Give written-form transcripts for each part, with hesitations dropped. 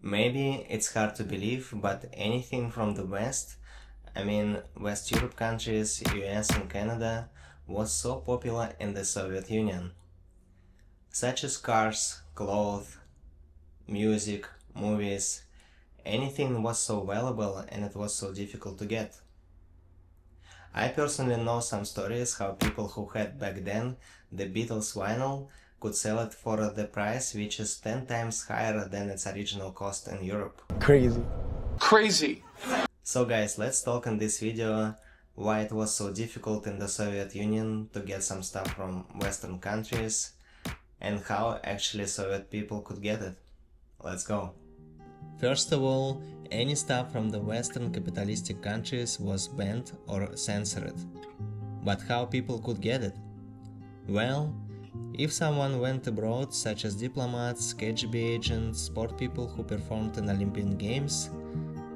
Maybe it's hard to believe, but anything from the West, I mean West Europe countries, US and Canada, was so popular in the Soviet Union. Such as cars, clothes, music, movies, anything was so valuable and it was so difficult to get. I personally know some stories how people who had back then the Beatles vinyl could sell it for the price which is 10 times higher than its original cost in Europe. Crazy. Crazy. So guys, let's talk in this video why it was so difficult in the Soviet Union to get some stuff from Western countries and how actually Soviet people could get it. Let's go. First of all, any stuff from the Western capitalistic countries was banned or censored. But how people could get it? Well, if someone went abroad, such as diplomats, KGB agents, sport people who performed in Olympic Games,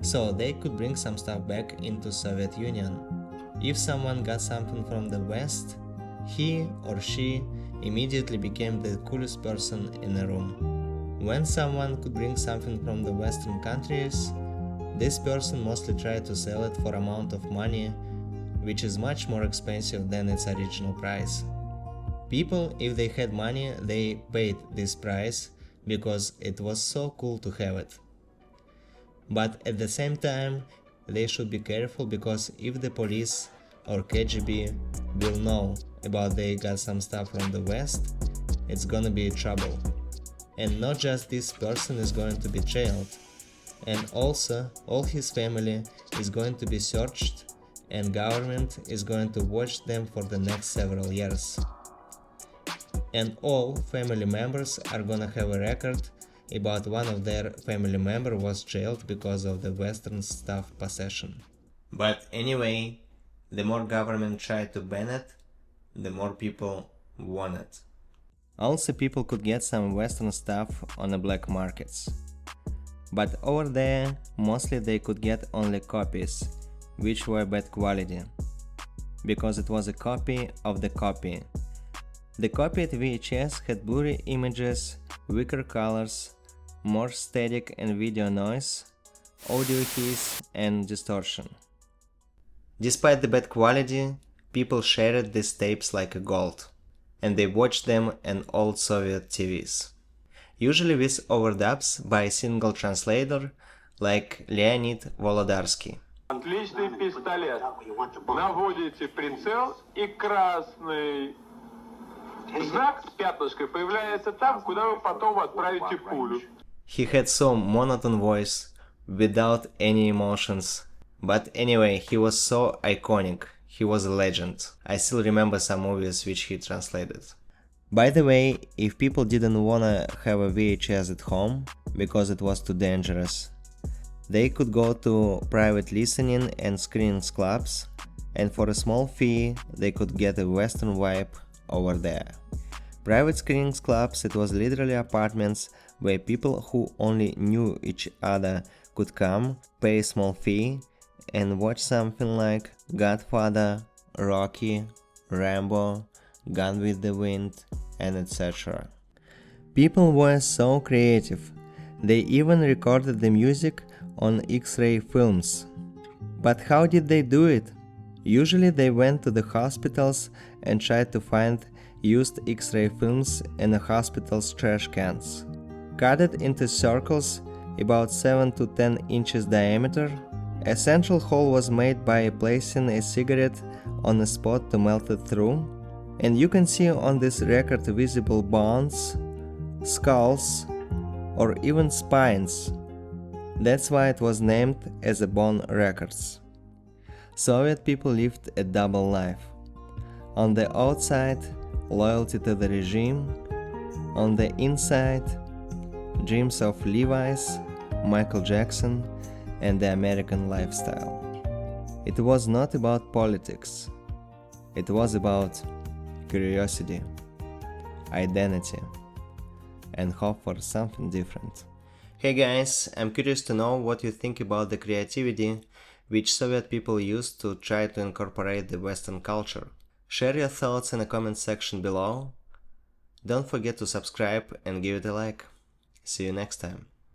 so they could bring some stuff back into Soviet Union. If someone got something from the West, he or she immediately became the coolest person in the room. When someone could bring something from the Western countries, this person mostly tried to sell it for an amount of money which is much more expensive than its original price. People, if they had money, they paid this price because it was so cool to have it. But at the same time, they should be careful because if the police or KGB will know about they got some stuff from the West, it's gonna be trouble. And not just this person is going to be jailed, and also all his family is going to be searched and government is going to watch them for the next several years. And all family members are gonna have a record about one of their family member was jailed because of the Western stuff possession. But anyway, the more government tried to ban it, the more people want it. Also, people could get some Western stuff on the black markets. But over there, mostly they could get only copies, which were bad quality, because it was a copy of the copy. The copied VHS had blurry images, weaker colors, more static and video noise, audio hiss and distortion. Despite the bad quality, people shared these tapes like gold, and they watched them in old Soviet TVs. Usually with overdubs by a single translator like Leonid Volodarsky. Отличный пистолет. Наводите прицел, и красный знак с пятнышкой появляется там, куда вы потом отправите пулю. He had so monotone voice, without any emotions. But anyway, he was so iconic. He was a legend. I still remember some movies which he translated. By the way, if people didn't wanna have a VHS at home, because it was too dangerous, they could go to private listening and screenings clubs, and for a small fee, they could get a Western vibe over there. Private screenings clubs, it was literally apartments where people who only knew each other could come, pay a small fee, and watch something like Godfather, Rocky, Rambo, Gone with the Wind, and etc. People were so creative. They even recorded the music on X-ray films. But how did they do it? Usually they went to the hospitals and tried to find used X-ray films in the hospital's trash cans. Cut it into circles about 7 to 10 inches diameter. A central hole was made by placing a cigarette on a spot to melt it through, and you can see on this record visible bones, skulls, or even spines. That's why it was named as a bone records. Soviet people lived a double life. On the outside, loyalty to the regime. On the inside, dreams of Levi's, Michael Jackson, and the American lifestyle. It was not about politics. It was about curiosity, identity, and hope for something different. Hey guys, I'm curious to know what you think about the creativity which Soviet people used to try to incorporate the Western culture. Share your thoughts in the comment section below. Don't forget to subscribe and give it a like. See you next time.